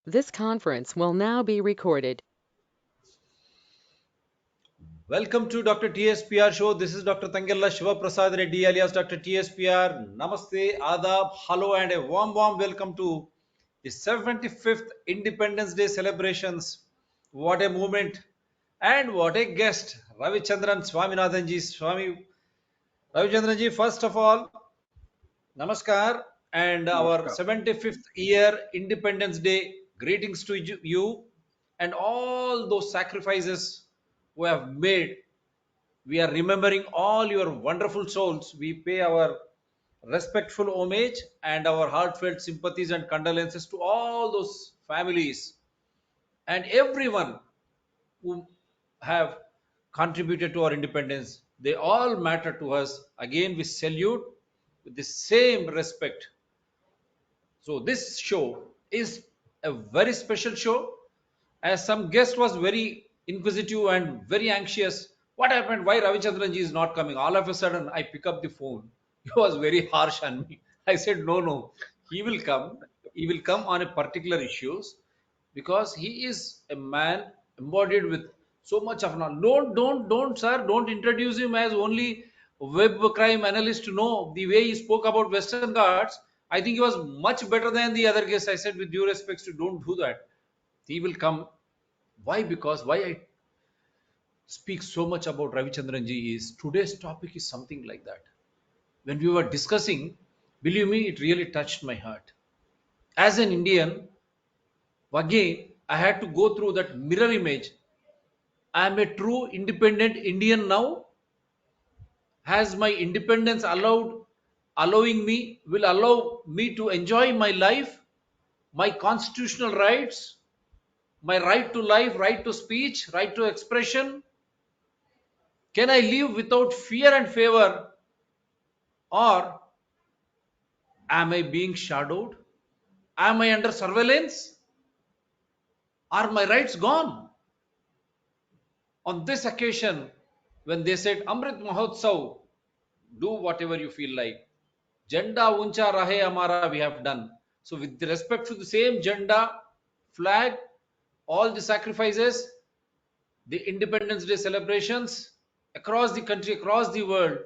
This conference will now be recorded. Welcome to Dr. TSPR show. This is Dr. Tangella Shiva Prasad Reddy alias Dr. TSPR. Namaste, Adab, hello, and a warm welcome to the 75th Independence Day celebrations. What a moment and what a guest, Ravichandran Swaminathan ji. Swami Ravichandran ji, first of all, Namaskar and our Namaskar. 75th year Independence Day greetings to you and all those sacrifices we have made. We are remembering all your wonderful souls. We pay our respectful homage and our heartfelt sympathies and condolences to all those families and everyone who have contributed to our independence. They all matter to us. Again, we salute with the same respect. So this show is a very special show. As some guest was very inquisitive and very anxious. What happened? Why Ravichandranji is not coming? All of a sudden, I pick up the phone. He was very harsh on me. I said, no, he will come. He will come on a particular issues because he is a man embodied with so much of knowledge. Don't, sir, don't introduce him as only web crime analyst. No, the way he spoke about Western Ghats, I think he was much better than the other guests. I said, with due respects, to don't do that. He will come. Why? Because why I speak so much about Ravichandran ji is today's topic is something like that. When we were discussing, believe me, it really touched my heart. As an Indian, again, I had to go through that mirror image. I am a true independent Indian now. Has my independence allowing me, will allow me to enjoy my life, my constitutional rights, my right to life, right to speech, right to expression? Can I live without fear and favor, or am I being shadowed? Am I under surveillance? Are my rights gone? On this occasion, when they said Amrit Mahotsav, do whatever you feel like. Janda uncha rahe amara, we have done. So with respect to the same janda, flag, all the sacrifices, the Independence Day celebrations across the country, across the world,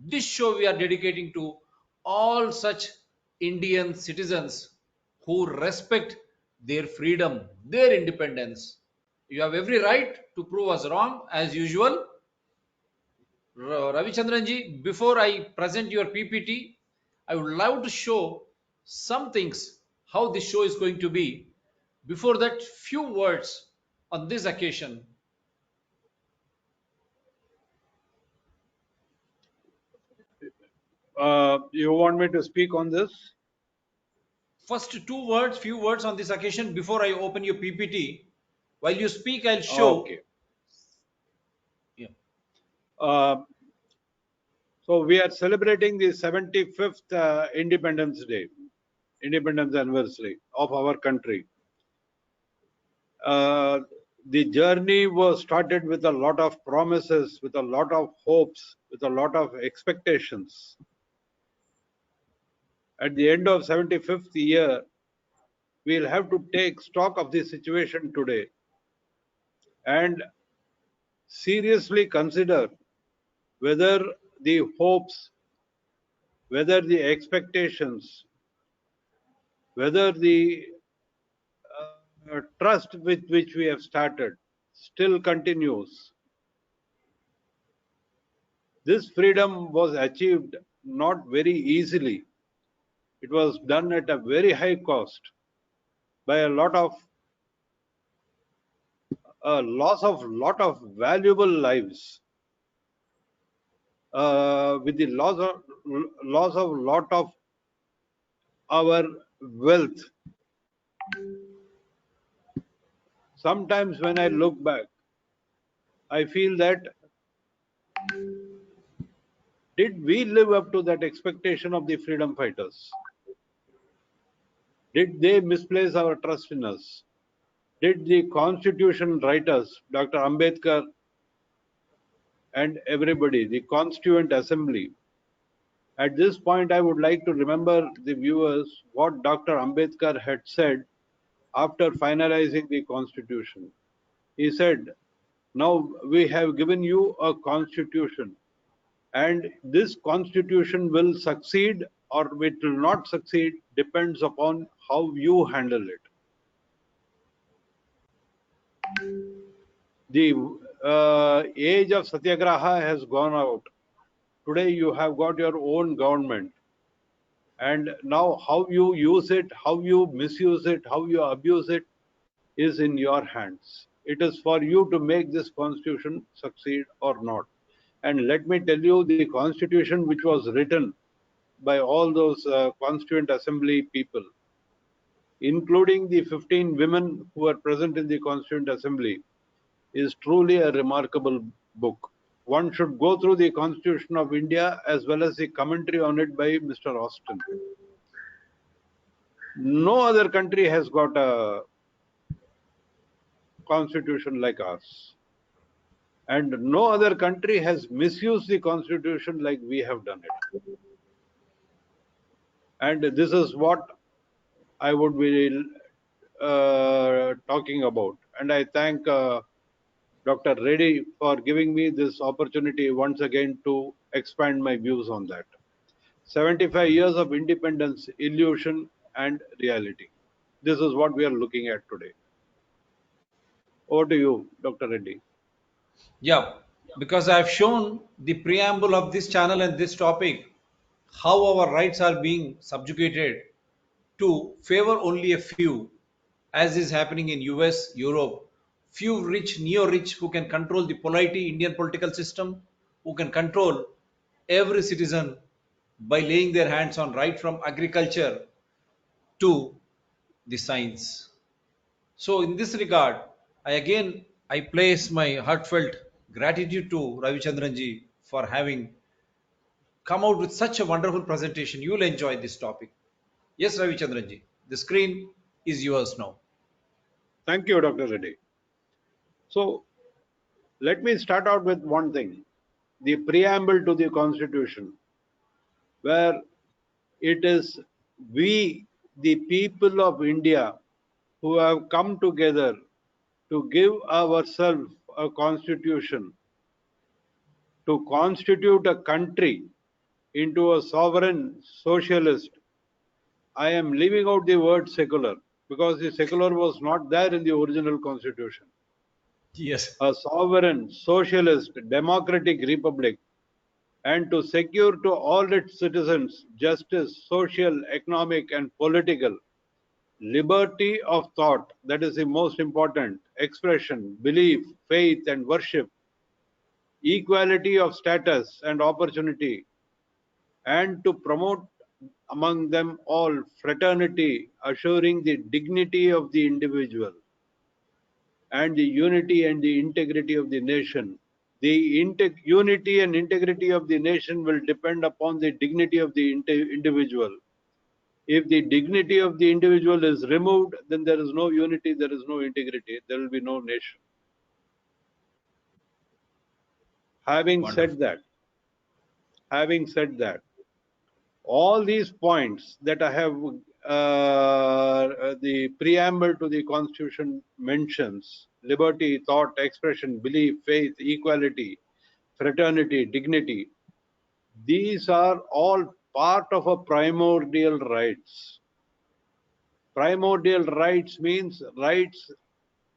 this show we are dedicating to all such Indian citizens who respect their freedom, their independence. You have every right to prove us wrong as usual. Ravichandranji, before I present your PPT, I would love to show some things how this show is going to be. Before that, few words on this occasion. You want me to speak on this? First, few words on this occasion before I open your PPT. While you speak, I'll show. Okay. Yeah. Uh, so we are celebrating the 75th Independence Day, Independence anniversary of our country. The journey was started with a lot of promises, with a lot of hopes, with a lot of expectations. At the end of 75th year, we'll have to take stock of the situation today and seriously consider whether the hopes, whether the expectations, whether the trust with which we have started still continues. This freedom was achieved not very easily. It was done at a very high cost by a lot of loss of valuable lives, with the loss of lot of our wealth. Sometimes when I look back, I feel that did we live up to that expectation of the freedom fighters? Did they misplace our trust in us? Did the constitution writers, Dr. Ambedkar and everybody, the constituent assembly? At this point, I would like to remember the viewers what Dr. Ambedkar had said after finalizing the constitution. He said, now we have given you a constitution, and this constitution will succeed or it will not succeed depends upon how you handle it. The age of satyagraha has gone out. Today you have got your own government, and now how you use it, how you misuse it, how you abuse it is in your hands. It is for you to make this constitution succeed or not. And let me tell you, the constitution which was written by all those constituent assembly people, including the 15 women who are present in the constituent assembly, is truly a remarkable book. One should go through the Constitution of India as well as the commentary on it by Mr. Austin. No other country has got a constitution like ours. And no other country has misused the constitution like we have done it. And this is what I would be talking about. And I thank Dr. Reddy for giving me this opportunity once again to expand my views on that. 75 years of independence, illusion and reality. This is what we are looking at today. Over to you, Dr. Reddy. Yeah, because I have shown the preamble of this channel and this topic, how our rights are being subjugated to favor only a few, as is happening in US, Europe. Few rich, neo-rich who can control the polity Indian political system, who can control every citizen by laying their hands on right from agriculture to the science. So in this regard, I place my heartfelt gratitude to Ravichandran ji for having come out with such a wonderful presentation. You will enjoy this topic. Yes, Ravichandran ji, the screen is yours now. Thank you, Dr. Reddy. So let me start out with one thing, the preamble to the Constitution, where it is we, the people of India, who have come together to give ourselves a constitution, to constitute a country into a sovereign socialist. I am leaving out the word secular because the secular was not there in the original constitution. Yes. A sovereign, socialist, democratic republic, and to secure to all its citizens justice, social, economic, and political, liberty of thought, that is the most important, expression, belief, faith, and worship, equality of status and opportunity, and to promote among them all fraternity, assuring the dignity of the individual and the unity and the integrity of the nation. The unity and integrity of the nation will depend upon the dignity of the individual. If the dignity of the individual is removed, then there is no unity, there is no integrity, there will be no nation. Having Wonderful. said that, all these points that I have, the preamble to the Constitution mentions, liberty, thought, expression, belief, faith, equality, fraternity, dignity, these are all part of a primordial rights. Primordial rights means rights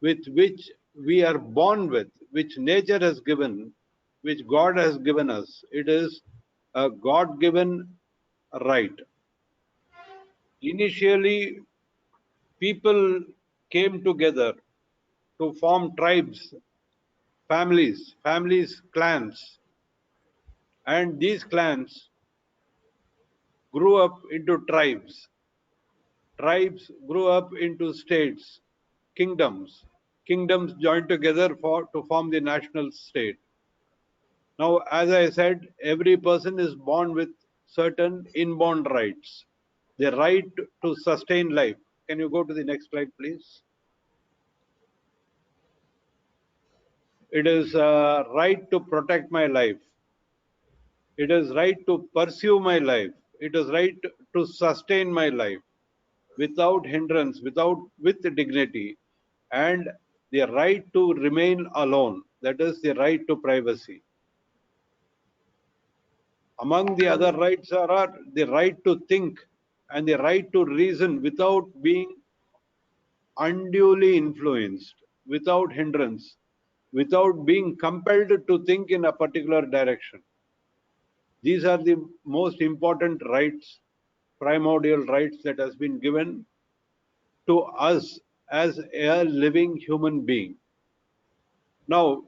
with which we are born with, which nature has given, which God has given us. It is a God-given right. Initially, people came together to form tribes, families, clans, and these clans grew up into tribes. Tribes grew up into states, kingdoms. Kingdoms joined together to form the national state. Now, as I said, every person is born with certain inborn rights. The right to sustain life. Can you go to the next slide, please? It is a right to protect my life. It is right to pursue my life. It is right to sustain my life. without hindrance, with dignity, and the right to remain alone, that is the right to privacy. Among the other rights are the right to think and the right to reason without being unduly influenced, without hindrance, without being compelled to think in a particular direction. These are the most important rights, primordial rights that has been given to us as a living human being. Now,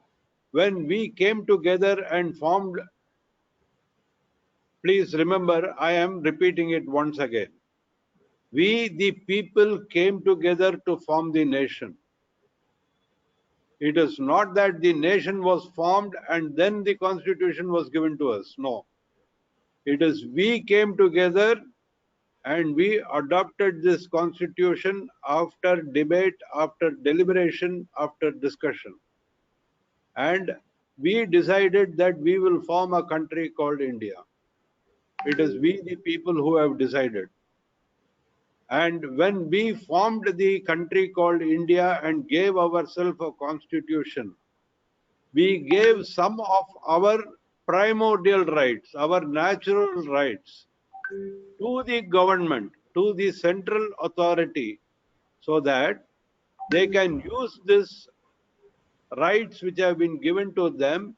when we came together and formed, please remember, I am repeating it once again. We, the people, came together to form the nation. It is not that the nation was formed and then the constitution was given to us. No. It is we came together and we adopted this constitution after debate, after deliberation, after discussion. And we decided that we will form a country called India. It is we, the people, who have decided. And when we formed the country called India and gave ourselves a constitution, we gave some of our primordial rights, our natural rights, to the government, to the central authority, so that they can use these rights which have been given to them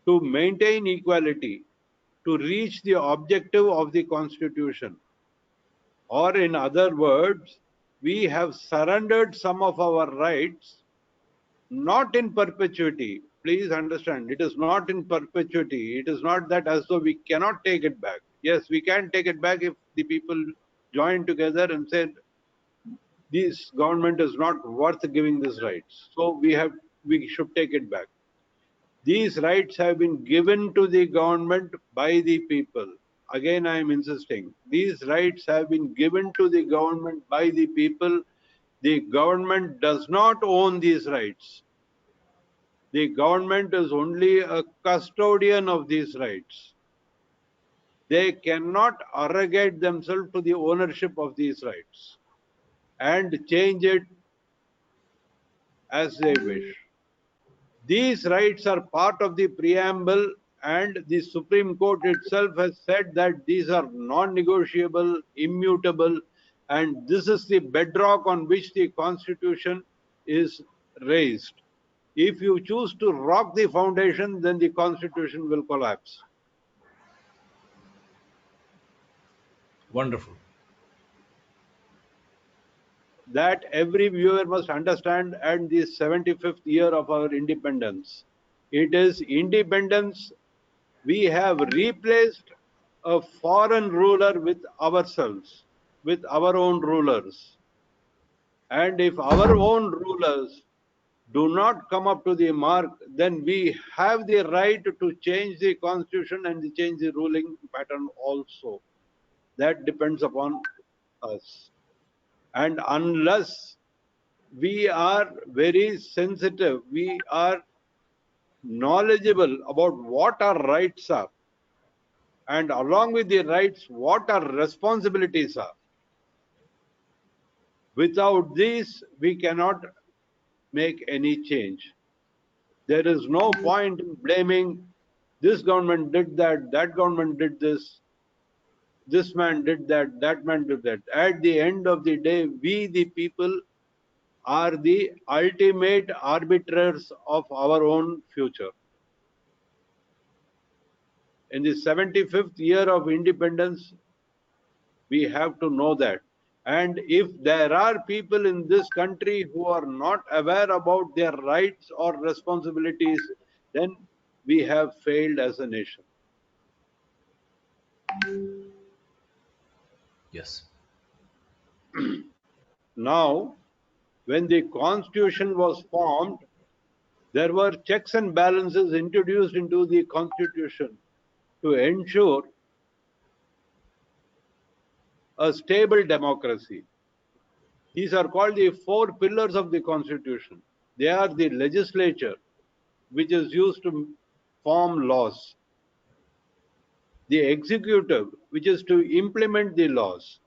to maintain equality, to reach the objective of the constitution. Or in other words, we have surrendered some of our rights, not in perpetuity. Please understand, it is not in perpetuity. It is not that as though we cannot take it back. Yes, we can take it back if the people join together and said, this government is not worth giving these rights. So we should take it back. These rights have been given to the government by the people. Again, I am insisting, these rights have been given to the government by the people. The government does not own these rights. The government is only a custodian of these rights. They cannot arrogate themselves to the ownership of these rights and change it as they wish. These rights are part of the preamble, and the Supreme Court itself has said that these are non-negotiable, immutable, and this is the bedrock on which the Constitution is raised. If you choose to rock the foundation, then the Constitution will collapse. Wonderful. That every viewer must understand at the 75th year of our independence. It is independence. We have replaced a foreign ruler with ourselves, with our own rulers. And if our own rulers do not come up to the mark, then we have the right to change the constitution and to change the ruling pattern also. That depends upon us. And unless we are very sensitive, we are knowledgeable about what our rights are, and along with the rights, what our responsibilities are. Without these, we cannot make any change. There is no point in blaming this government did that, that government did this man did that, that man did that. At the end of the day, we, the people, are the ultimate arbiters of our own future. In the 75th year of independence, we have to know that. And if there are people in this country who are not aware about their rights or responsibilities, then we have failed as a nation. Yes. Now, when the constitution was formed, there were checks and balances introduced into the constitution to ensure a stable democracy. These are called the four pillars of the constitution. They are the legislature, which is used to form laws, the executive, which is to implement the laws,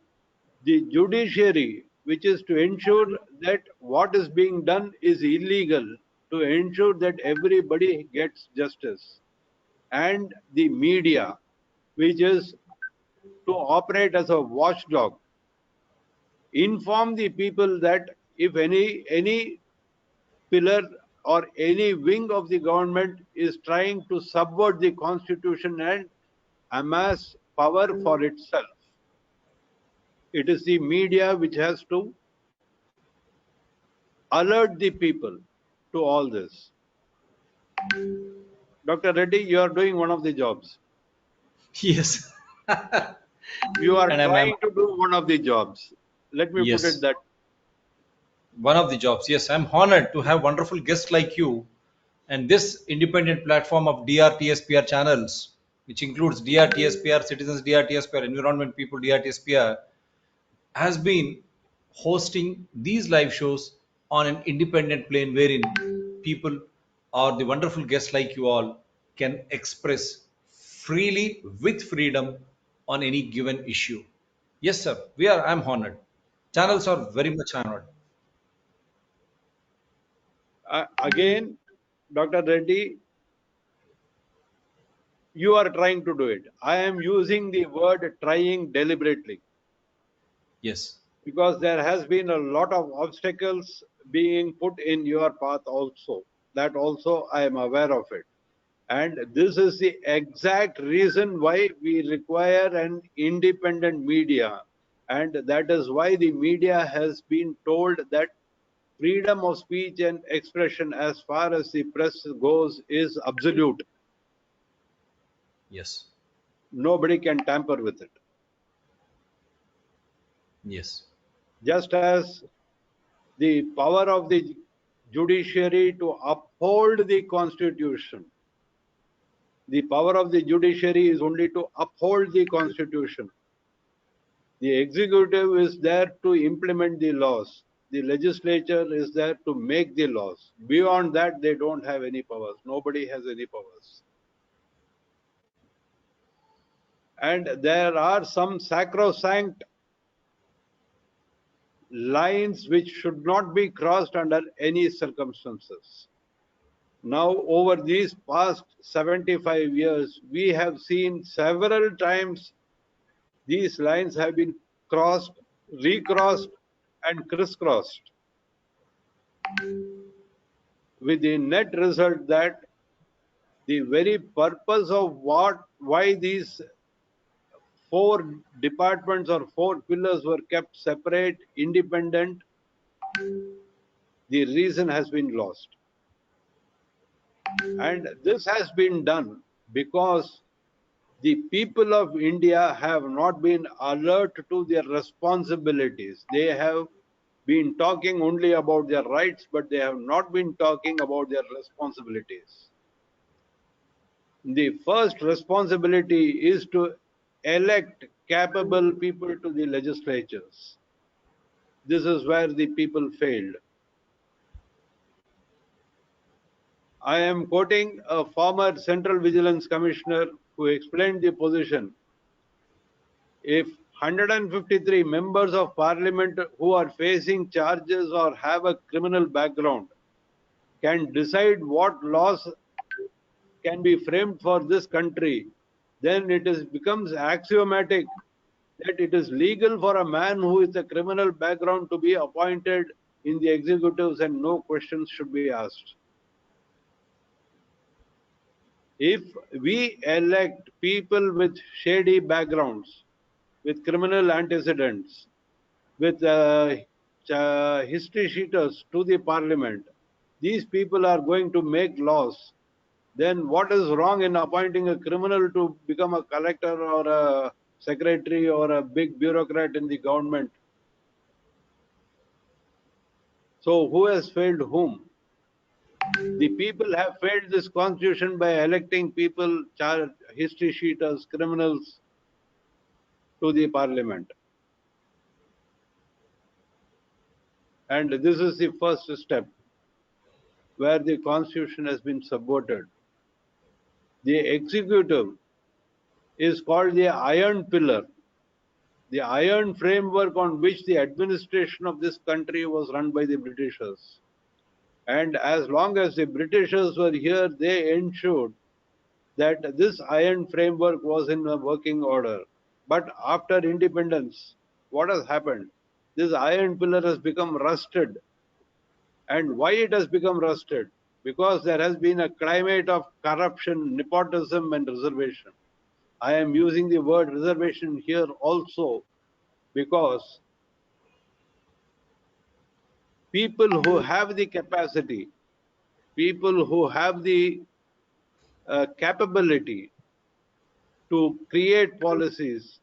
The judiciary, which is to ensure that what is being done is illegal, to ensure that everybody gets justice, and the media, which is to operate as a watchdog, inform the people that if any pillar or any wing of the government is trying to subvert the constitution and amass power for itself, it is the media which has to alert the people to all this. Dr. Reddy, you are doing one of the jobs. Yes. You are And I'm trying to do one of the jobs. Let me put it yes, that. one of the jobs. Yes, I'm honored to have wonderful guests like you and this independent platform of DRTSPR channels, which includes DRTSPR, Citizens DRTSPR, Environment People DRTSPR, has been hosting these live shows on an independent plane wherein people or the wonderful guests like you all can express freely with freedom on any given issue. Yes, sir. I'm honored. Channels are very much honored. Again, Dr. Reddy, you are trying to do it. I am using the word trying deliberately Yes. because there has been a lot of obstacles being put in your path also. That also I am aware of it. And this is the exact reason why we require an independent media. And that is why the media has been told that freedom of speech and expression as far as the press goes is absolute. Yes. Nobody can tamper with it. Yes. Just as the power of the judiciary to uphold the constitution, the power of the judiciary is only to uphold the constitution. The executive is there to implement the laws. The legislature is there to make the laws. Beyond that, they don't have any powers. Nobody has any powers. And there are some sacrosanct lines which should not be crossed under any circumstances. Now, over these past 75 years, we have seen several times these lines have been crossed, recrossed, and crisscrossed, with the net result that the very purpose of why these four departments or four pillars were kept separate, independent, the reason has been lost. And this has been done because the people of India have not been alert to their responsibilities. They have been talking only about their rights, but they have not been talking about their responsibilities. The first responsibility is to elect capable people to the legislatures. This is where the people failed. I am quoting a former Central Vigilance Commissioner who explained the position. If 153 members of parliament who are facing charges or have a criminal background can decide what laws can be framed for this country, then becomes axiomatic that it is legal for a man who is a criminal background to be appointed in the executives and no questions should be asked. If we elect people with shady backgrounds, with criminal antecedents, with history sheeters to the parliament, these people are going to make laws. Then what is wrong in appointing a criminal to become a collector or a secretary or a big bureaucrat in the government? So who has failed whom? The people have failed this constitution by electing people, history sheeters, criminals to the parliament. And this is the first step where the constitution has been subverted. The executive is called the iron pillar. the iron framework on which the administration of this country was run by the Britishers. And as long as the Britishers were here, they ensured that this iron framework was in a working order. But after independence, what has happened? This iron pillar has become rusted. And why it has become rusted? Because there has been a climate of corruption, nepotism, and reservation. I am using the word reservation here also because people who have the capacity, people who have the capability to create policies,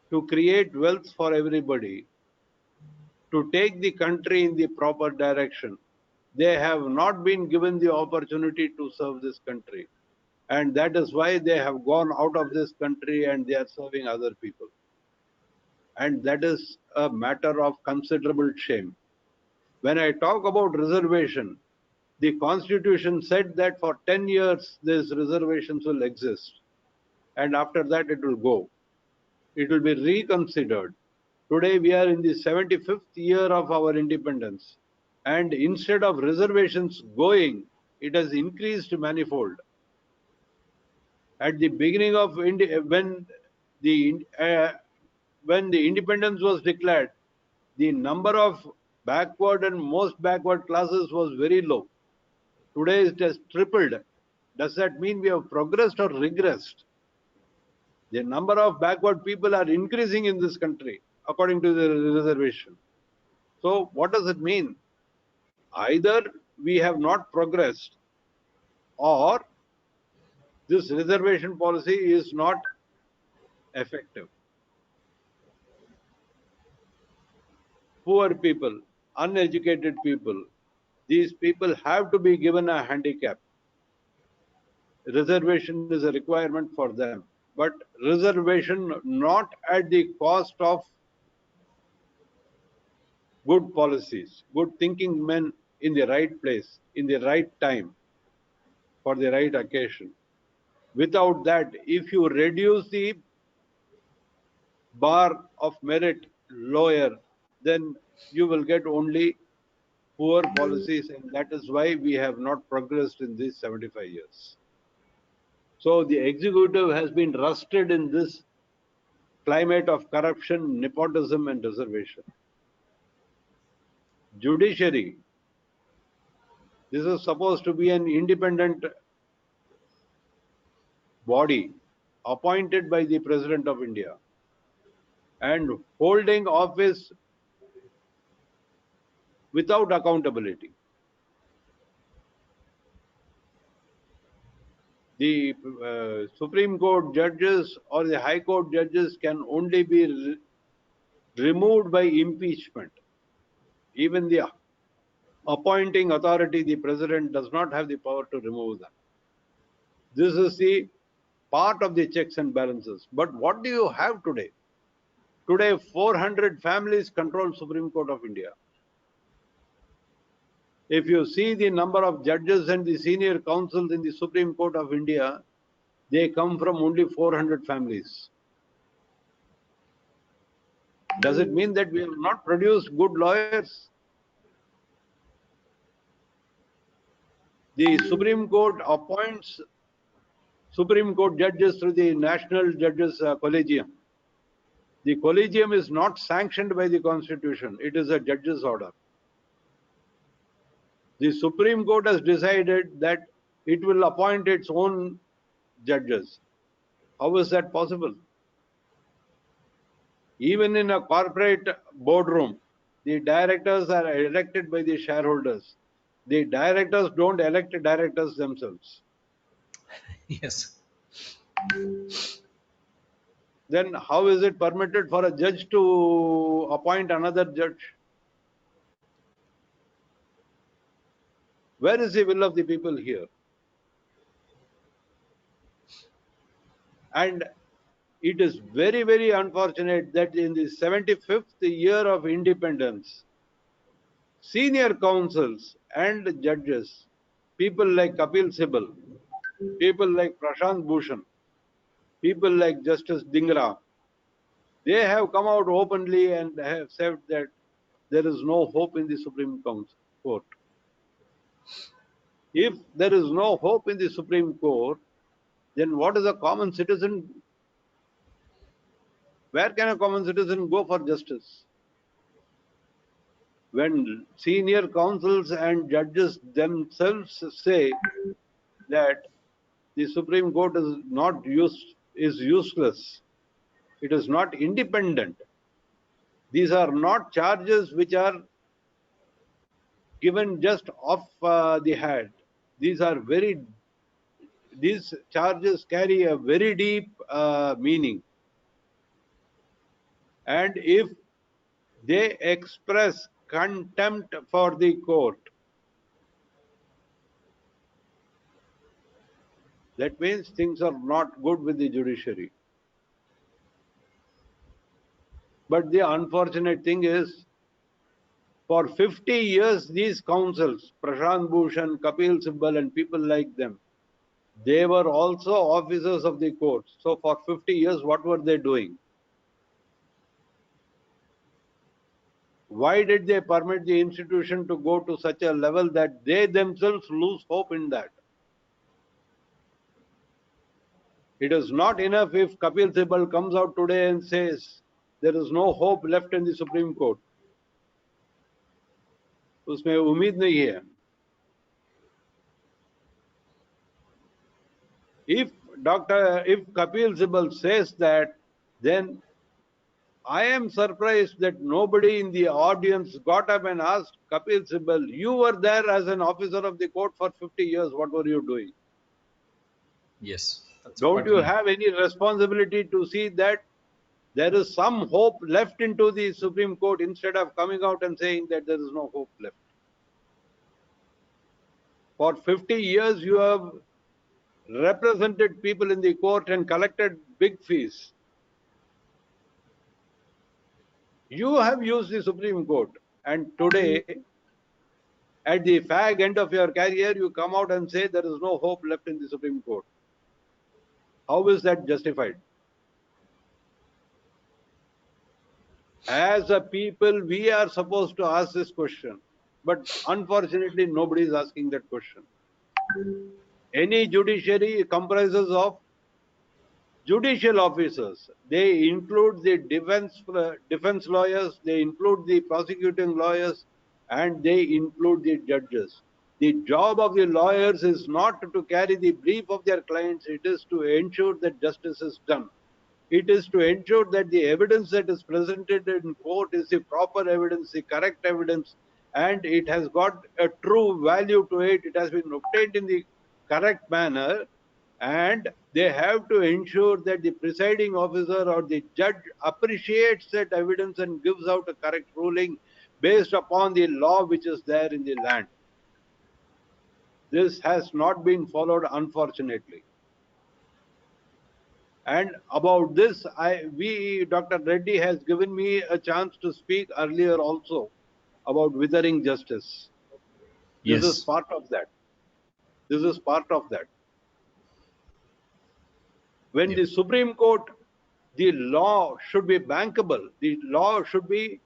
to create wealth for everybody, to take the country in the proper direction, they have not been given the opportunity to serve this country. And that is why they have gone out of this country and they are serving other people. And that is a matter of considerable shame. When I talk about reservation, the constitution said that for 10 years these reservations will exist. And after that it will go. It will be reconsidered. Today we are in the 75th year of our independence. And instead of reservations going, it has increased manifold. At the beginning of when the independence was declared, the number of backward and most backward classes was very low. Today it has tripled. Does that mean we have progressed or regressed? The number of backward people are increasing in this country according to the reservation. So what does it mean? Either we have not progressed or this reservation policy is not effective. Poor people, uneducated people, these people have to be given a handicap. Reservation is a requirement for them, but reservation not at the cost of good policies, good thinking men in the right place, in the right time, for the right occasion. Without that, if you reduce the bar of merit lower, then you will get only poor policies, and that is why we have not progressed in these 75 years. So the executive has been rusted in this climate of corruption, nepotism, and reservation. Judiciary, this is supposed to be an independent body appointed by the President of India and holding office without accountability. The Supreme Court judges or the High Court judges can only be removed by impeachment. Even the appointing authority, the President, does not have the power to remove them. This is the part of the checks and balances. But what do you have today? Today, 400 families control Supreme Court of India. If you see the number of judges and the senior counsels in the Supreme Court of India, they come from only 400 families. Does it mean that we have not produced good lawyers? The Supreme Court appoints Supreme Court judges through the National Judges Collegium. The collegium is not sanctioned by the Constitution. It is a judge's order. The Supreme Court has decided that it will appoint its own judges. How is that possible? Even in a corporate boardroom, the directors are elected by the shareholders. The directors don't elect directors themselves. Yes. Then how is it permitted for a judge to appoint another judge? Where is the will of the people here? And it is very, very unfortunate that in the 75th year of independence, senior counsels and judges, people like Kapil Sibal, people like Prashant Bhushan, people like Justice Dhingra, They have come out openly and have said that there is no hope in the Supreme Court. If there is no hope in the Supreme Court, then what is a common citizen? Where can a common citizen go for justice? When senior counsels and judges themselves say that the Supreme Court is useless, it is not independent. These are not charges which are given just off the head. These charges carry a very deep meaning. And if they express contempt for the court, that means things are not good with the judiciary. But the unfortunate thing is, for 50 years, these councils, Prashant Bhushan, Kapil Sibal, and people like them, they were also officers of the court. So for 50 years, what were they doing? Why did they permit the institution to go to such a level that they themselves lose hope in that? It is not enough if Kapil Sibal comes out today and says there is no hope left in the Supreme Court. उसमें उम्मीद नहीं है. If Kapil Sibal says that, then I am surprised that nobody in the audience got up and asked Kapil Sibal, you were there as an officer of the court for 50 years, what were you doing? Yes. Don't you have any responsibility to see that there is some hope left into the Supreme Court instead of coming out and saying that there is no hope left? For 50 years, you have represented people in the court and collected big fees. You have used the Supreme Court, and today, at the fag end of your career, you come out and say there is no hope left in the Supreme Court. How is that justified? As a people, we are supposed to ask this question, but unfortunately, nobody is asking that question. Any judiciary comprises of judicial officers. They include the defense lawyers, they include the prosecuting lawyers, and they include the judges. The job of the lawyers is not to carry the brief of their clients, it is to ensure that justice is done. It is to ensure that the evidence that is presented in court is the proper evidence, the correct evidence, and it has got a true value to it. It has been obtained in the correct manner, and they have to ensure that the presiding officer or the judge appreciates that evidence and gives out a correct ruling based upon the law which is there in the land. This has not been followed, unfortunately. And about this, Dr. Reddy has given me a chance to speak earlier also about withering justice. Yes. This is part of that. This is part of that. When the Supreme Court, the law should be bankable. The law should be,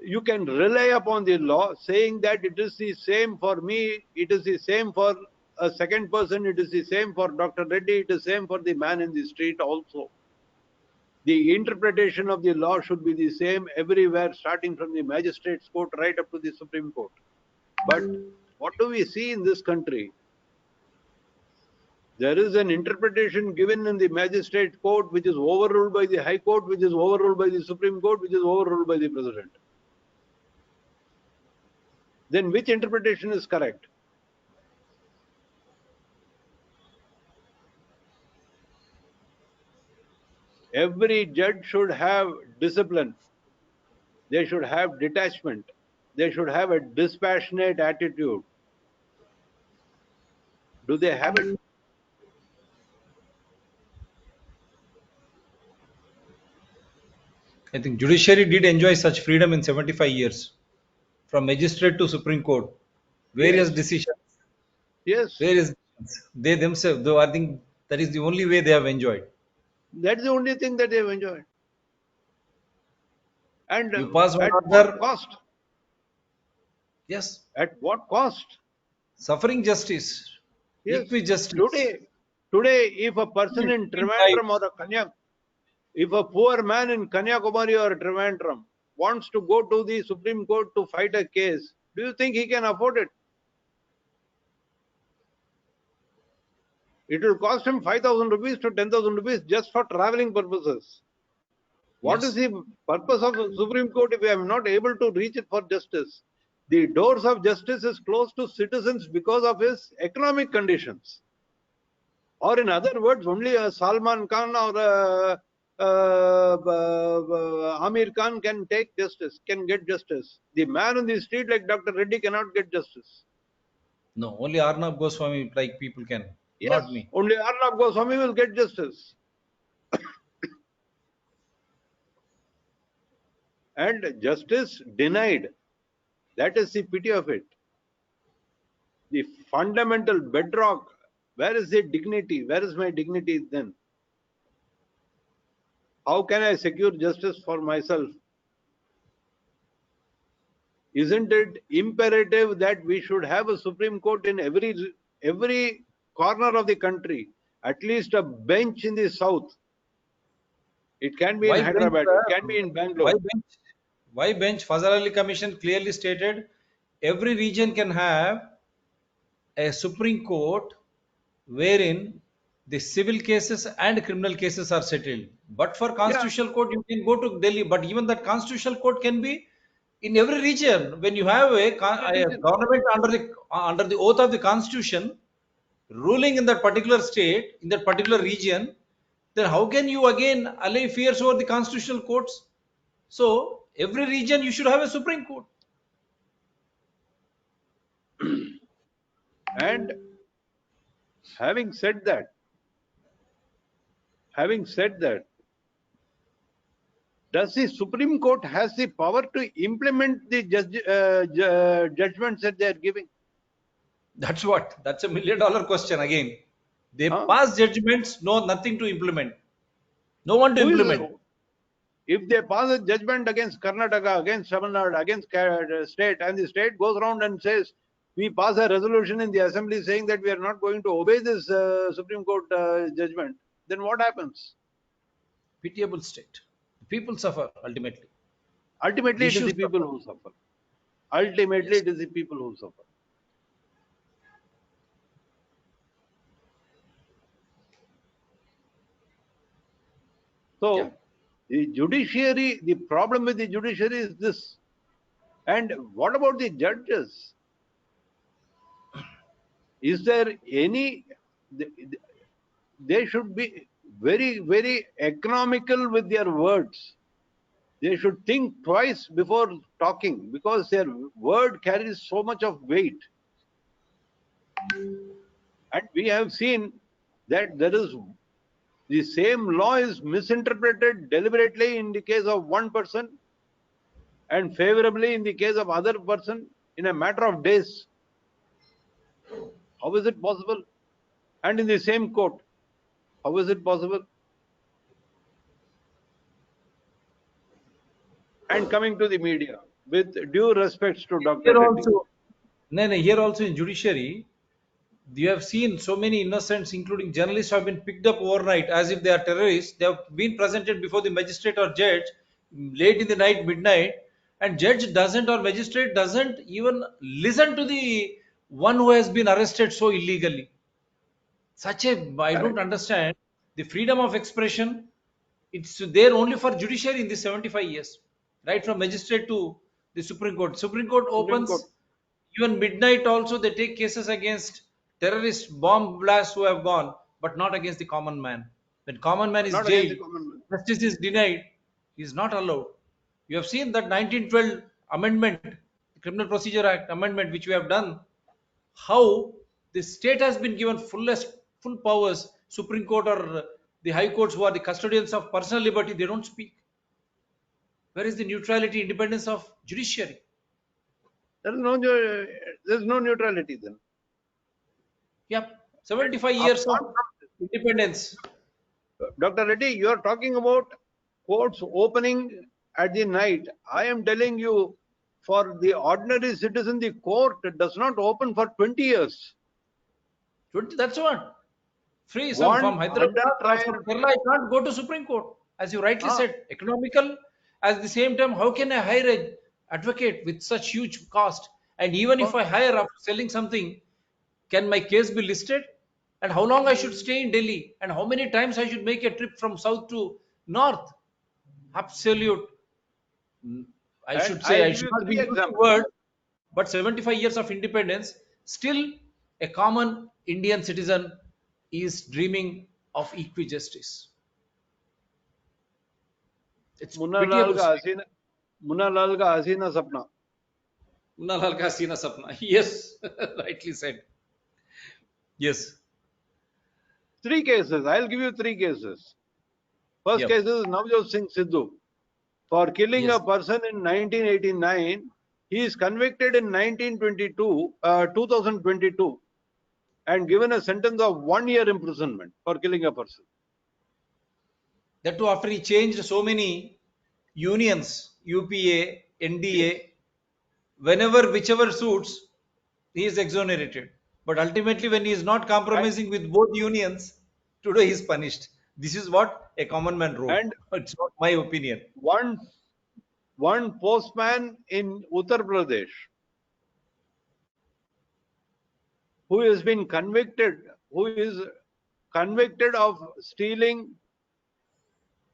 you can rely upon the law saying that it is the same for me, it is the same for a second person, it is the same for Dr. Reddy, it is the same for the man in the street also. The interpretation of the law should be the same everywhere, starting from the magistrate's court right up to the Supreme Court. But what do we see in this country? There is an interpretation given in the magistrate court which is overruled by the High Court, which is overruled by the Supreme Court, which is overruled by the President. Then which interpretation is correct? Every judge should have discipline. They should have detachment. They should have a dispassionate attitude. Do they have it? I think judiciary did enjoy such freedom in 75 years, from magistrate to Supreme Court, various decisions. Yes. They themselves, though I think that is the only way they have enjoyed. That's the only thing that they've enjoyed. And You pass one at what order. cost? Yes. At what cost? Suffering justice. Yes. Equijustice. Today, if a person in Trivandrum or a if a poor man in Kanyakumari or Trivandrum wants to go to the Supreme Court to fight a case, do you think he can afford it? It will cost him 5,000 rupees to 10,000 rupees just for traveling purposes. What is Yes. the purpose of the Supreme Court if we are not able to reach it for justice? The doors of justice is closed to citizens because of his economic conditions. Or in other words, only a Salman Khan or Amir Khan can take justice, can get justice. The man on the street like Dr. Reddy cannot get justice. No, only Arnab Goswami like people can, Yes, not me. only Arnab Goswami will get justice. And justice denied. That is the pity of it. The fundamental bedrock. Where is the dignity? Where is my dignity then? How can I secure justice for myself? Isn't it imperative that we should have a Supreme Court in every corner of the country? At least a bench in the south. It can be in Why bench? Hyderabad. It can be in Why Bangalore. bench? Why bench? Fazal Ali Commission clearly stated every region can have a Supreme Court wherein the civil cases and criminal cases are settled. But for Yeah, constitutional court, you can go to Delhi. But even that constitutional court can be in every region. When you have every a region. government under the oath of the constitution ruling in that particular state, in that particular region, then how can you again allay fears over the constitutional courts? So every region you should have a Supreme Court. And having said that, having said that, does the Supreme Court has the power to implement the judgments that they are giving? That's what. That's $1 million question again. They Huh? pass judgments, no nothing to implement. No one to Who is implement. if they pass a judgment against Karnataka, against Tamil Nadu, against state, and the state goes around and says, we pass a resolution in the assembly saying that we are not going to obey this Supreme Court judgment, then what happens? Pitiable state. People suffer ultimately. The Ultimately, it is issues the people suffer. who suffer. Ultimately, Yes. it is the people who suffer. Yeah. So, the judiciary, the problem with the judiciary is this. And what about the judges? Is there any, they should be very, very economical with their words. They should think twice before talking because their word carries so much of weight. And we have seen that there is the same law is misinterpreted deliberately in the case of one person and favorably in the case of other person in a matter of days. How is it possible? And in the same court, how is it possible? And coming to the media, with due respects to Dr. Here Reddy, also, no, no, here also in judiciary, you have seen so many innocents, including journalists, have been picked up overnight as if they are terrorists. They have been presented before the magistrate or judge late in the night, midnight, and judge doesn't or magistrate doesn't even listen to the one who has been arrested so illegally. Such a, I don't correct? understand the freedom of expression. It's there only for judiciary in the 75 years, right from magistrate to the Supreme Court Supreme Court, opens even midnight also. They take cases against terrorist bomb blasts who have gone, but not against the common man. When common man is not against the jailed, common man. justice is denied, he is not allowed. You have seen that 1912 amendment, the Criminal Procedure Act amendment, which we have done, how the state has been given full powers. Supreme Court or the high courts, who are the custodians of personal liberty, they don't speak. Where is the neutrality, independence of judiciary? There is no neutrality then. Yep, 75 And years apart of independence. Dr. Reddy, you are talking about courts opening at the night. I am telling you, for the ordinary citizen, the court does not open for 20 years. 20, that's what. Free some One from under Hyderabad or from trial. Kerala, I can't go to Supreme Court. As you rightly Ah, said, economical. At the same time, how can I hire a advocate with such huge cost? And even if oh, I hire after selling something, can my case be listed? And how long I should stay in Delhi? And how many times I should make a trip from south to north? Absolute. I and should say, I'll I give should you not be three using the examples. word, but 75 years of independence, still a common Indian citizen is dreaming of equijustice. It's Munna Lal pitiable. का हसीना मुन्ना लाल का हसीना सपना. Nalal ka Hasina Sapna. Yes, rightly said. Yes, Three cases. I'll give you three cases. First yep, case is Navjot Singh Sidhu. For killing a yes. person in 1989, he is convicted in 1922, 2022, and given a sentence of 1 year imprisonment for killing a person. That too, after he changed so many unions, UPA, NDA, whenever whichever suits, he is exonerated. But ultimately, when he is not And, compromising with both unions, today he is punished. This is what a common man wrote. and It's not my opinion. one one postman in Uttar Pradesh who has been convicted, who is convicted of stealing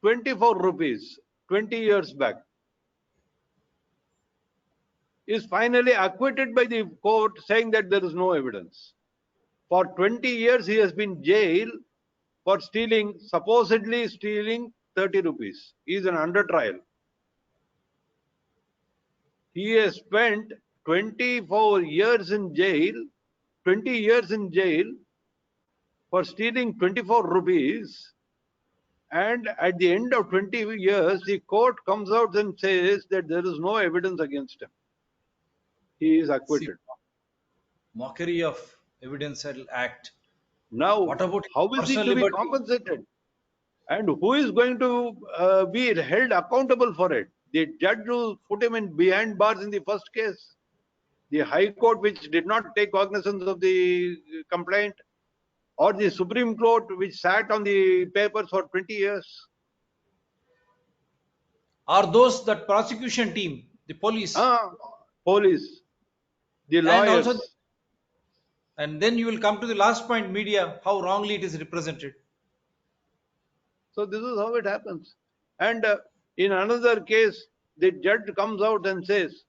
24 rupees 20 years back, is finally acquitted by the court, saying that there is no evidence. For 20 years, he has been jailed for stealing, supposedly stealing 30 rupees. He is an under trial. He has spent 24 years in jail, 20 years in jail for stealing 24 rupees. And at the end of 20 years, the court comes out and says that there is no evidence against him. He is See, acquitted. mockery of evidential act. Now, What about how is he personal to be liberty? compensated? And who is going to be held accountable for it? The judge who put him in behind bars in the first case, the High Court which did not take cognizance of the complaint, or the Supreme Court which sat on the papers for 20 years. Are those that prosecution team, the police, Ah, police, the and also, lawyers. and then you will come to the last point, media, how wrongly it is represented. So this is how it happens. And in another case, the judge comes out and says,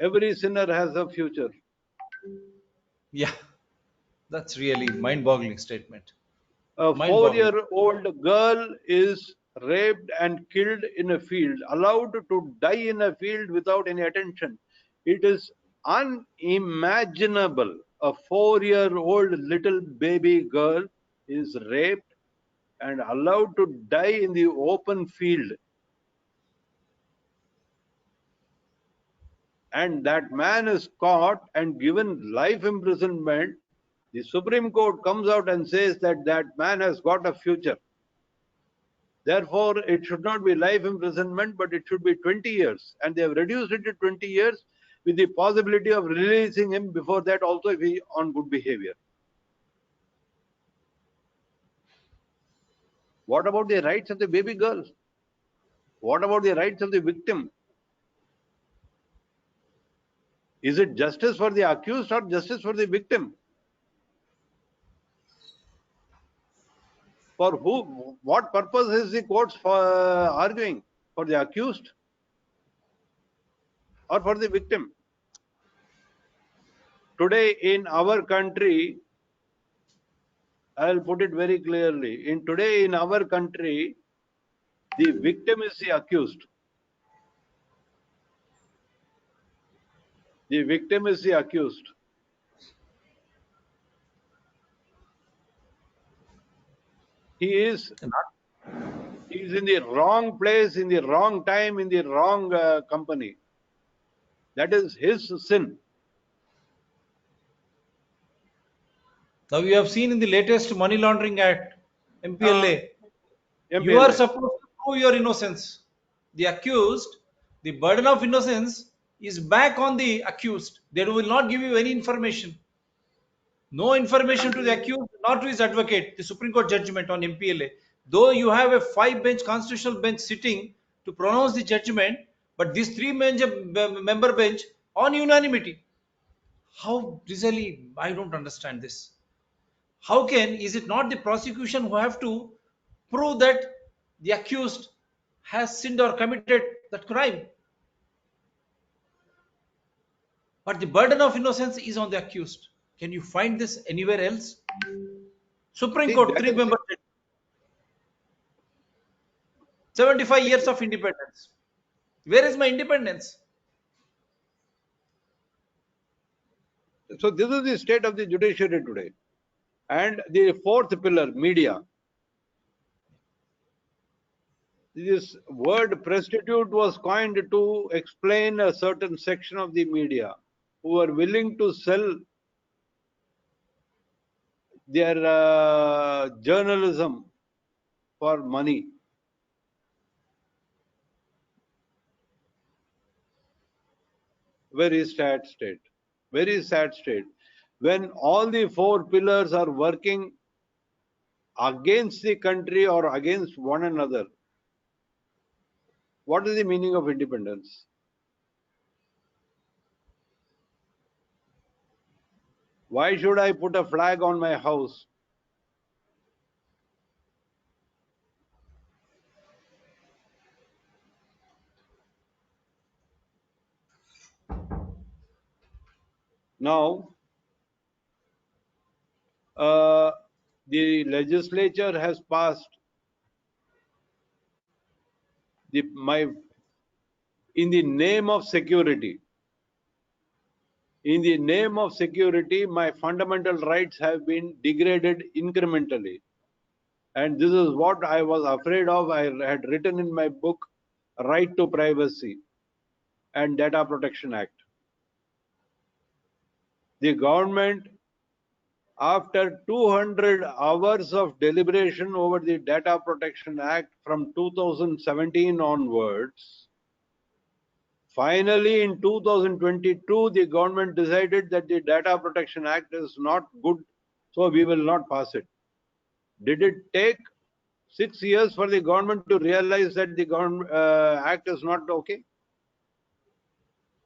every sinner has a future. Yeah, that's really mind-boggling statement. A Mind-boggling. 4-year-old girl is raped and killed in a field, allowed to die in a field without any attention. It is unimaginable. A 4-year-old little baby girl is raped and allowed to die in the open field. And that man is caught and given life imprisonment. The Supreme Court comes out and says that that man has got a future. Therefore, it should not be life imprisonment, but it should be 20 years. And they have reduced it to 20 years with the possibility of releasing him before that also if he on good behavior. What about the rights of the baby girl? What about the rights of the victim? Is it justice for the accused or justice for the victim? For who? What purpose is the courts for arguing? For the accused or for the victim? Today in our country, I'll put it very clearly. Today in our country, the victim is the accused. The victim is the accused. He is in the wrong place, in the wrong time, in the wrong company. That is his sin. Now you have seen in the latest money laundering act, MPLA. You are MPLA. supposed to prove your innocence. The accused, the burden of innocence is back on the accused. They will not give you any information. No information to the accused, nor to his advocate. The Supreme Court judgment on MPLA. Though you have a 5-bench constitutional bench sitting to pronounce the judgment, but this 3-member bench on unanimity. How really? I don't understand this. How can, is it not the prosecution who have to prove that the accused has sinned or committed that crime? But the burden of innocence is on the accused. Can you find this anywhere else? Supreme See, Court, that three is, member, 75 years of independence. Where is my independence? so this is the state of the judiciary today. And the fourth pillar, media. This word prostitute was coined to explain a certain section of the media who are willing to sell their journalism for money. Very sad state. Very sad state. When all the four pillars are working against the country or against one another, what is the meaning of independence? Why should I put a flag on my house? Now, the legislature has passed in the name of security. In the name of security, my fundamental rights have been degraded incrementally. And this is what I was afraid of. I had written in my book, Right to Privacy and Data Protection Act. The government, after 200 hours of deliberation over the Data Protection Act from 2017 onwards, finally in 2022, the government decided that the Data Protection Act is not good, so we will not pass it. Did it take 6 years for the government to realize that the government act is not okay?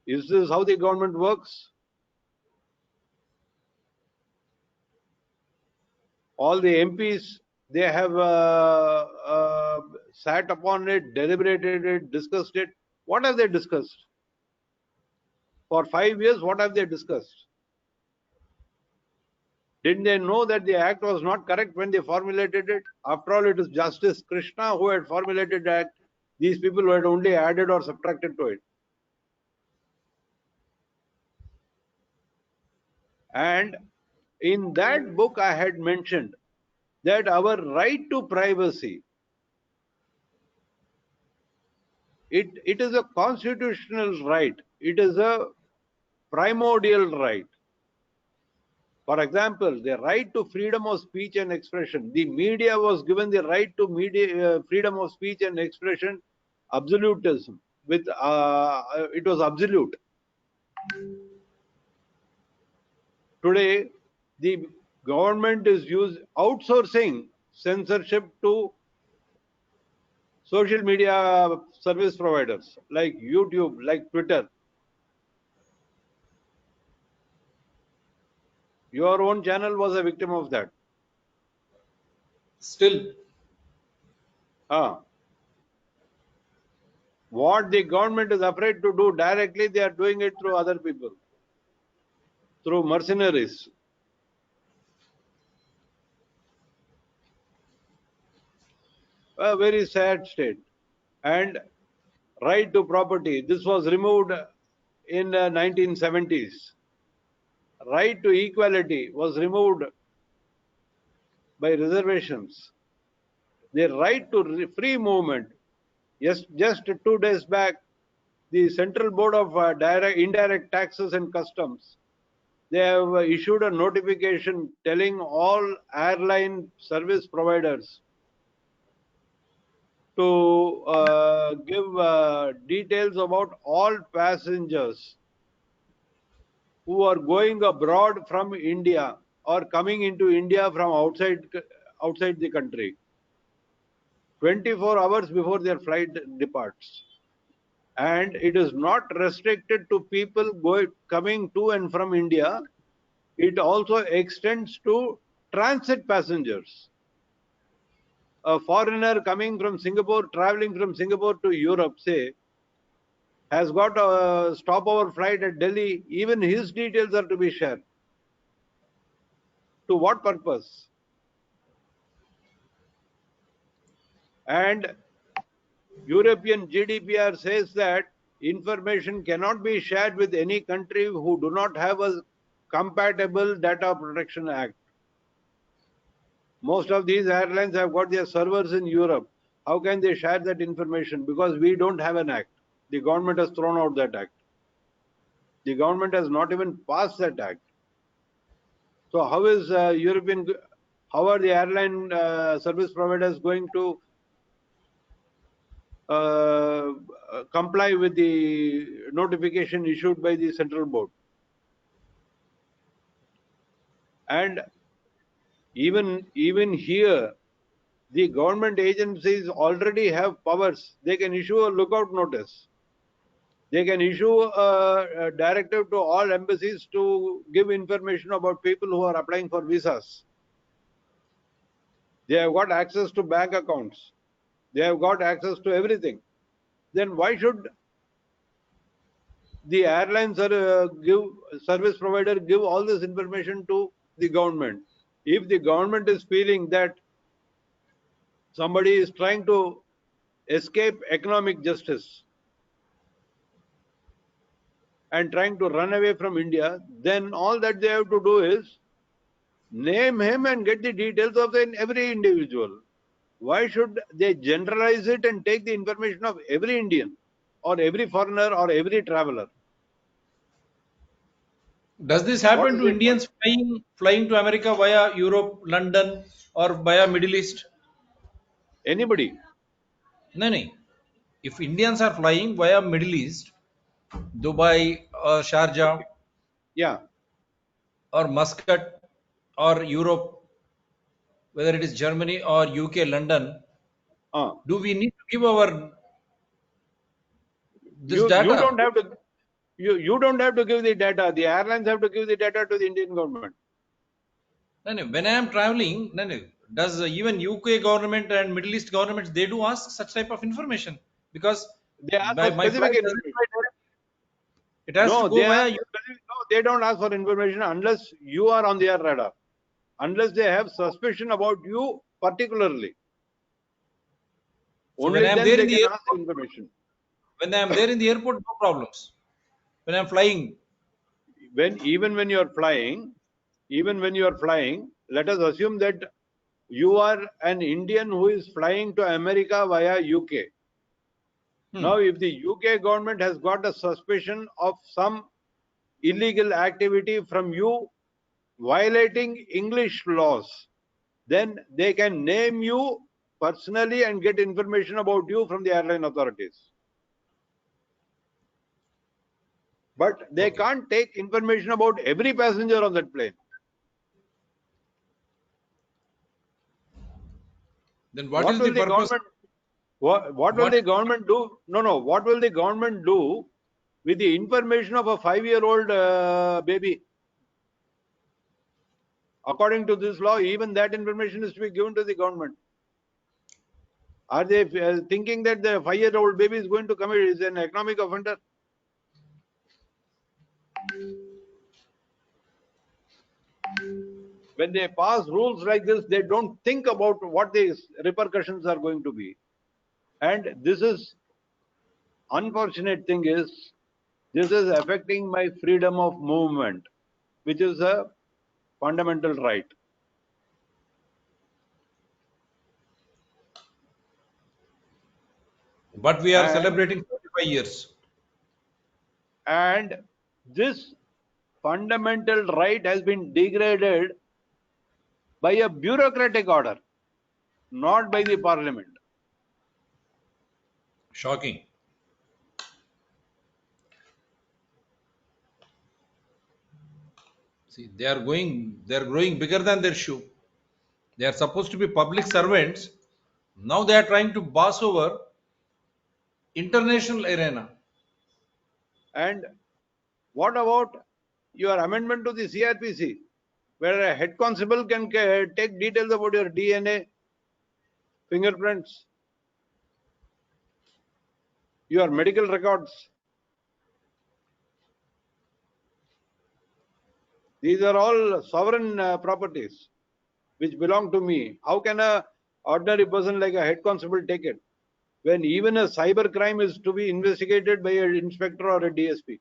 Is this how the government works? All the MPs, they have sat upon it, deliberated it, discussed it. What have they discussed? For 5 years, what have they discussed? Didn't they know that the act was not correct when they formulated it? After all, it is Justice Krishna who had formulated the act. These people who had only added or subtracted to it. And in that book, I had mentioned that our right to privacy, it is a constitutional right. It is a primordial right. For example, the right to freedom of speech and expression. The media was given the right to freedom of speech and expression, absolutism. It was absolute. Today, the government is outsourcing censorship to social media service providers like YouTube, like Twitter. Your own channel was a victim of that. Still, What the government is afraid to do directly, they are doing it through other people, through mercenaries. A very sad state. And right to property, this was removed in 1970s. Right to equality was removed by reservations. The right to free movement. Yes, just 2 days back, the Central Board of Indirect Taxes and Customs, they have issued a notification telling all airline service providers to give details about all passengers who are going abroad from India or coming into India from outside the country 24 hours before their flight departs. And it is not restricted to people coming to and from India. It also extends to transit passengers. A foreigner coming from Singapore, traveling from Singapore to Europe, say, has got a stopover flight at Delhi, even his details are to be shared. To what purpose? And European GDPR says that information cannot be shared with any country who do not have a compatible Data Protection Act. Most of these airlines have got their servers in Europe. How can they share that information? Because we don't have an act. The government has thrown out that act. The government has not even passed that act. So how is how are the airline service providers going to comply with the notification issued by the central board? And even here, the government agencies already have powers. They can issue a lookout notice. They can issue a directive to all embassies to give information about people who are applying for visas. They have got access to bank accounts. They have got access to everything. Then why should the airlines service provider give all this information to the government? If the government is feeling that somebody is trying to escape economic justice and trying to run away from India, then all that they have to do is name him and get the details of every individual. Why should they generalize it and take the information of every Indian or every foreigner or every traveler? Does this What happen is to the point? Indians flying to America via Europe, London, or via Middle East? Anybody? No, no. If Indians are flying via Middle East, Dubai or Sharjah Okay. Yeah. or Muscat or Europe, whether it is Germany or UK, London, Uh, do we need to give our this you data? don't have to you don't have to give the data. The airlines have to give the data to the Indian government. No, no. When I am traveling, no, no. Does even UK government and Middle East governments they do ask such type of information? Because They ask for my specific flight doesn't information. fly direct. It has to No, go they via ask for specific, no, they don't ask for information unless you are on their radar. Unless they have suspicion about you particularly. So when Only I am then there they in the can ask airport, information. when I am there in the airport, no problems. When I am flying, Even when you are flying, let us assume that you are an Indian who is flying to America via UK. hmm, Now, if the UK government has got a suspicion of some illegal activity from you violating English laws, then they can name you personally and get information about you from the airline authorities. But they okay. can't take information about every passenger on that plane. Then what What is the will the purpose? government what will What the government do? No, no. What will the government do with the information of a 5-year-old baby? According to this law, even that information is to be given to the government. Are they thinking that the 5-year-old baby is going to commit is an economic offender? When they pass rules like this, they don't think about what the repercussions are going to be. And this is unfortunate thing is this is affecting my freedom of movement, which is a fundamental right. but we are And celebrating 45 years. and this fundamental right has been degraded by a bureaucratic order, not by the parliament. Shocking. See, they are growing bigger than their shoe. They are supposed to be public servants. Now they are trying to boss over international arena. And what about your amendment to the CRPC, where a head constable can take details about your DNA, fingerprints, your medical records? These are all sovereign properties which belong to me. How can a ordinary person like a head constable take it when even a cyber crime is to be investigated by an inspector or a DSP?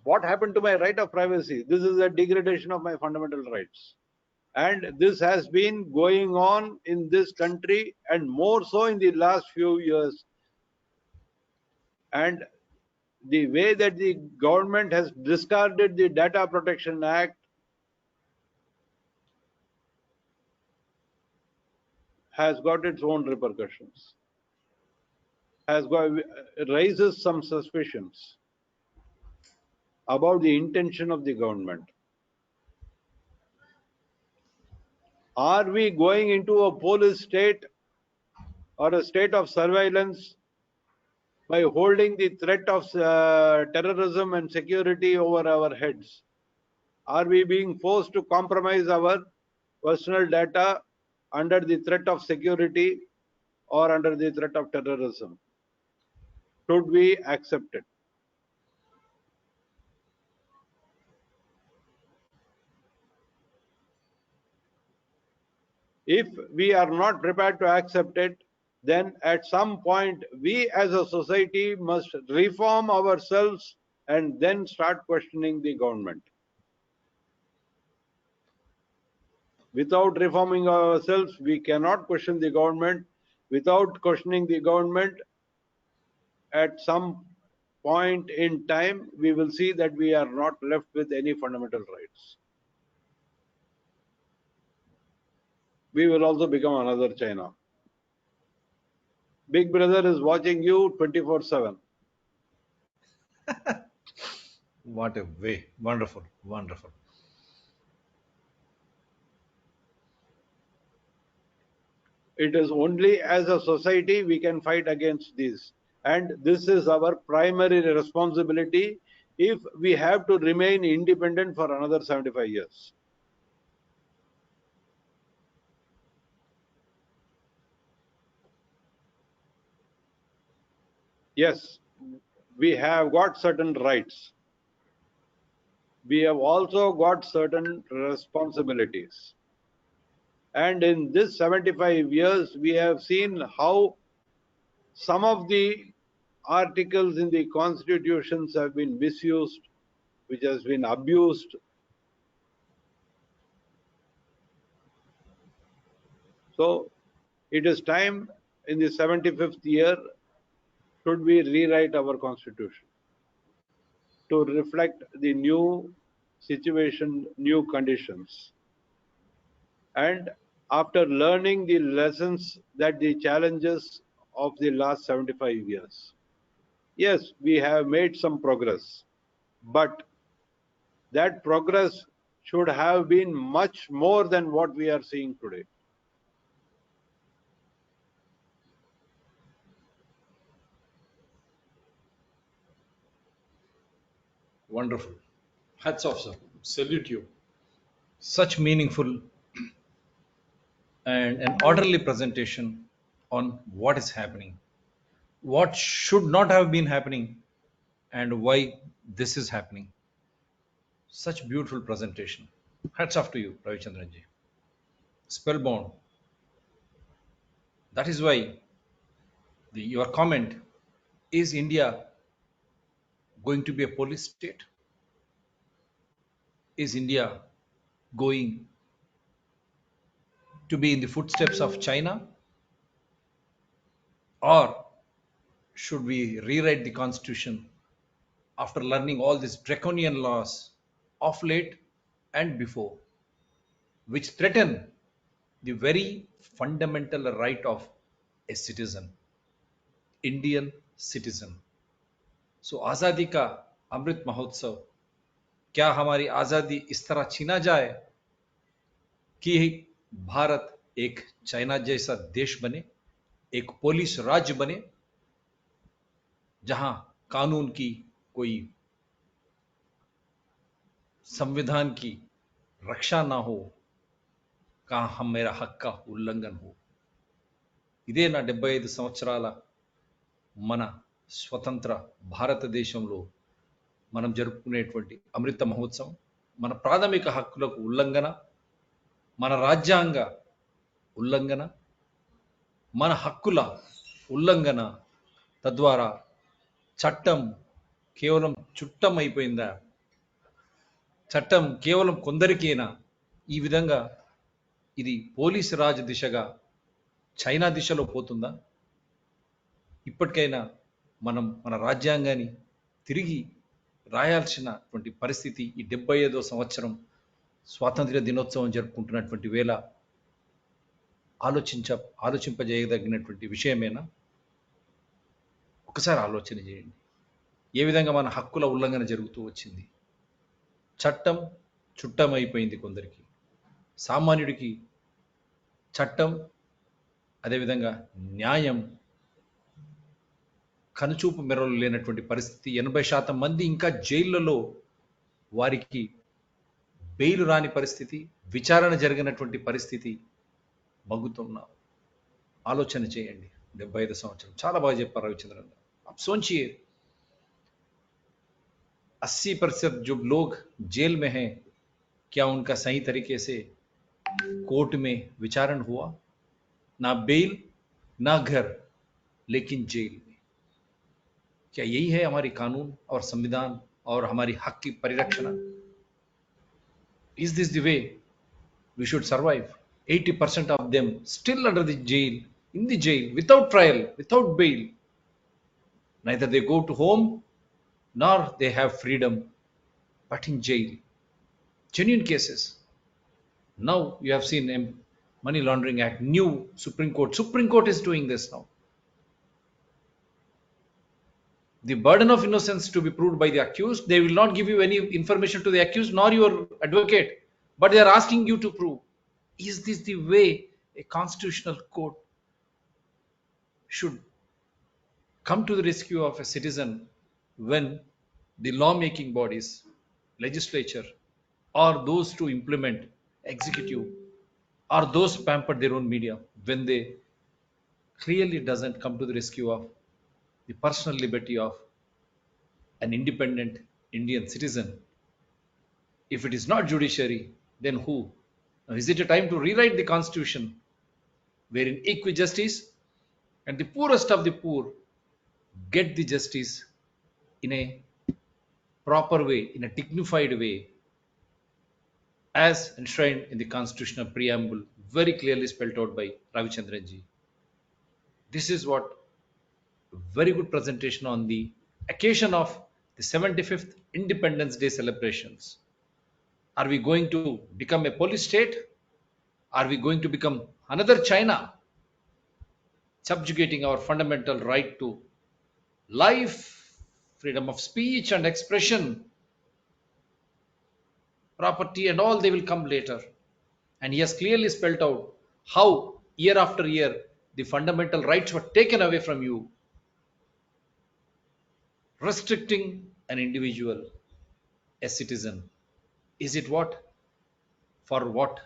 What happened to my right of privacy? This is a degradation of my fundamental rights. And this has been going on in this country, and more so in the last few years. And the way that the government has discarded the Data Protection Act has got its own repercussions, raises some suspicions about the intention of the government. Are we going into a police state or a state of surveillance by holding the threat of terrorism and security over our heads? Are we being forced to compromise our personal data under the threat of security or under the threat of terrorism? Should we accept it? If we are not prepared to accept it, then at some point we as a society must reform ourselves and then start questioning the government. Without reforming ourselves, we cannot question the government. Without questioning the government, at some point in time, we will see that we are not left with any fundamental rights. We will also become another China. Big Brother is watching you 24/7. What a way. Wonderful. Wonderful. It is only as a society we can fight against this. And this is our primary responsibility if we have to remain independent for another 75 years. Yes, we have got certain rights. We have also got certain responsibilities. And in this 75 years, we have seen how some of the articles in the constitutions have been misused, which has been abused. So it is time in the 75th year, should we rewrite our constitution to reflect the new situation, new conditions. And after learning the lessons that the challenges of the last 75 years, yes, we have made some progress, but that progress should have been much more than what we are seeing today. Wonderful. Hats off, sir. Salute you. Such meaningful and an orderly presentation on what is happening, what should not have been happening, and why this is happening. Such beautiful presentation. Hats off to you, Ravichandran-ji. Spellbound. That is why your comment, is India going to be a police state? Is India going to be in the footsteps of China? Or should we rewrite the constitution after learning all these draconian laws of late and before, which threaten the very fundamental right of a citizen, Indian citizen. सो आजादी का अमृत महोत्सव, क्या हमारी आजादी इस तरह छीना जाए कि भारत एक चाइना जैसा देश बने, एक पुलिस राज्य बने, जहां कानून की कोई, संविधान की रक्षा ना हो, कहा हम मेरा हक का उल्लंघन हो. ఇదే నా 75 సంవత్సరాల మన స్వతంత్ర భారతదేశంలో మనం జరుపుకునేటువంటి అమృత మహోత్సవం, మన ప్రాథమిక హక్కులకు ఉల్లంఘన, మన రాజ్యాంగ ఉల్లంఘన, మన హక్కుల ఉల్లంఘన, తద్వారా చట్టం కేవలం చుట్టం అయిపోయిందా, చట్టం కేవలం కొందరికేనా, ఈ విధంగా ఇది పోలీస్ రాజ్ దిశగా చైనా దిశలో పోతుందా? ఇప్పటికైనా మనం మన రాజ్యాంగాన్ని తిరిగి రాయాల్సినటువంటి పరిస్థితి ఈ 75వ సంవత్సరం స్వాతంత్ర్య దినోత్సవం జరుపుకుంటున్నటువంటి వేళ ఆలోచింపజేయదగినటువంటి విషయమేనా? ఒకసారి ఆలోచన చేయండి. ఏ విధంగా మన హక్కుల ఉల్లంఘన జరుగుతూ వచ్చింది. చట్టం చుట్టమైపోయింది కొందరికి, సామాన్యుడికి చట్టం, అదేవిధంగా న్యాయం కనుచూపు మెరలు లేనటువంటి పరిస్థితి. 80% మంది ఇంకా జైళ్లలో, వారికి బెయిల్ రాని పరిస్థితి, విచారణ జరిగినటువంటి పరిస్థితి మగ్గుతున్నాం. ఆలోచన చేయండి. 75 సంవత్సరం చాలా బాగా చెప్పారు రవిచంద్రన్ గారు. आप सोचिए 80% जो लोग जेल में हैं, क्या उनका सही तरीके से कोर्ट में विचारण हुआ? ना बेल, ना घर, लेकिन जेल में. क्या यही है हमारी कानून और संविधान और हमारी हक की परिरक्षण? Is this the way we should survive? 80% of them still under the jail, in the jail, without trial, without bail. Neither they go to home nor they have freedom, but in jail. Genuine cases. Now you have seen a Money Laundering Act, new Supreme Court. Supreme Court is doing this now. The burden of innocence to be proved by the accused. They will not give you any information to the accused nor your advocate, but they are asking you to prove. Is this the way a constitutional court should come to the rescue of a citizen when the lawmaking bodies, legislature, or those to implement, executive, or those pamper their own media, when they clearly doesn't come to the rescue of the personal liberty of an independent Indian citizen? If it is not judiciary, then who? Now, is it a time to rewrite the constitution wherein equijustice and the poorest of the poor get the justice in a proper way, in a dignified way, as enshrined in the constitutional preamble, very clearly spelled out by Ravichandran ji? This is what very good presentation on the occasion of the 75th Independence Day celebrations. Are we going to become a police state? Are we going to become another China, subjugating our fundamental right to life, freedom of speech and expression, property, and all they will come later? And he has clearly spelled out how year after year the fundamental rights were taken away from you, restricting an individual, a citizen. Is it what? For what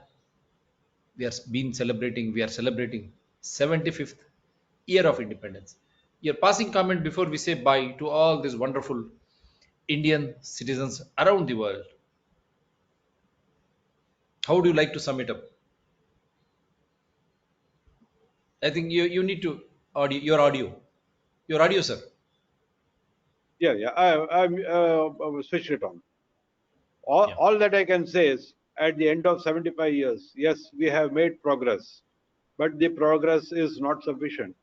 we are been celebrating? We are celebrating 75th year of independence. Your passing comment before we say bye to all these wonderful Indian citizens around the world. How would you like to sum it up? I think you need to your audio, sir. Yeah. I switched it on. All that I can say is, at the end of 75 years, yes, we have made progress, but the progress is not sufficient.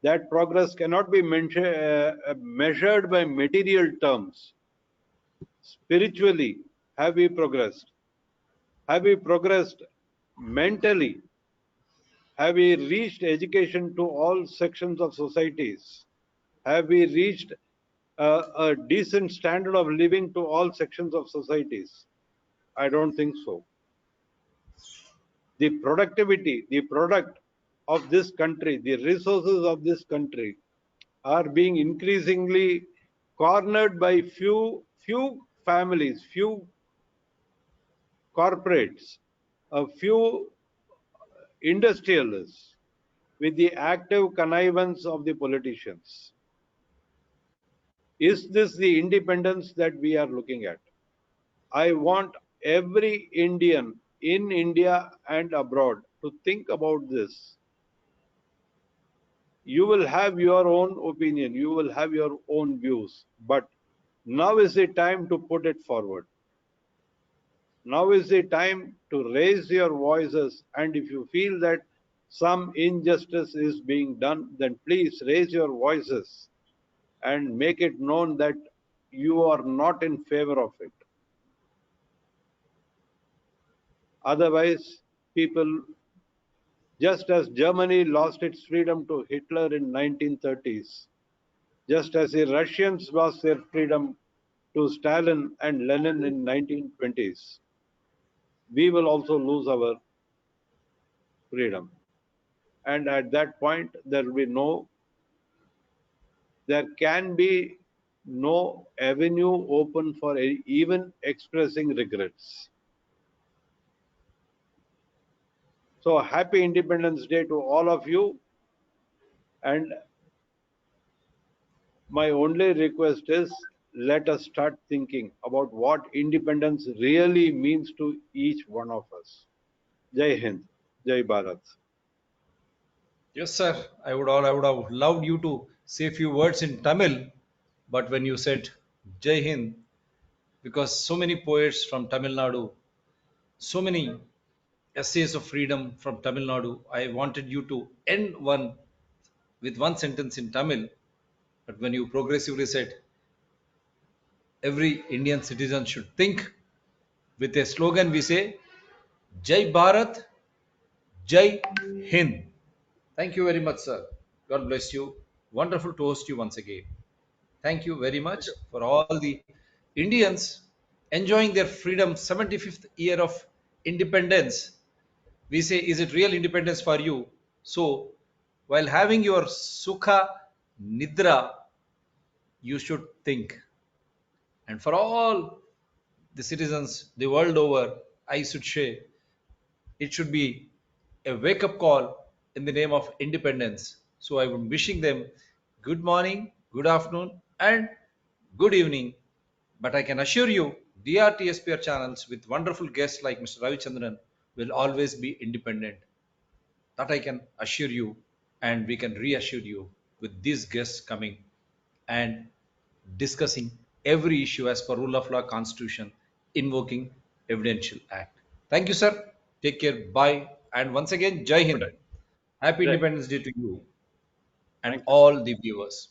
That progress cannot be measured by material terms. Spiritually, have we progressed? Have we progressed mentally? Have we reached education to all sections of societies? Have we reached a decent standard of living to all sections of societies? I don't think so. The productivity, the product of this country, the resources of this country are being increasingly cornered by few families, few corporates, a few industrialists with the active connivance of the politicians. Is this the independence that we are looking at? I want every Indian in India and abroad to think about this. You will have your own opinion, you will have your own views, but now is the time to put it forward. Now is the time to raise your voices, and if you feel that some injustice is being done, then please raise your voices and make it known that you are not in favor of it. Otherwise, people, just as Germany lost its freedom to Hitler in 1930s, just as the Russians lost their freedom to Stalin and Lenin in 1920s, we will also lose our freedom. And at that point, there can be no avenue open for even expressing regrets. So happy Independence Day to all of you. And my only request is, let us start thinking about what independence really means to each one of us. Jai Hind, Jai Bharat. Yes, sir. I would have loved you to say a few words in Tamil, but when you said Jai Hind, because so many poets from Tamil Nadu, so many essays of freedom from Tamil Nadu, I wanted you to end one with one sentence in Tamil, but when you progressively said every Indian citizen should think with a slogan, we say Jai Bharat, Jai Hind. Thank you very much, sir. God bless you. Wonderful to host you once again. Thank you very much for all the Indians enjoying their freedom 75th year of independence. We say, is it real independence for you? So, while having your Sukha Nidra, you should think. And for all the citizens the world over, I should say, it should be a wake up call in the name of independence. So I am wishing them good morning, good afternoon, and good evening. But I can assure you, DRTSPR channels with wonderful guests like Mr. Ravichandran will always be independent. That I can assure you, and we can reassure you with these guests coming and discussing every issue as per rule of law constitution, invoking evidential act. Thank you, sir. Take care. Bye. And once again, Jai Hind. Happy Jai. Independence Day to you and Thank you. all the viewers.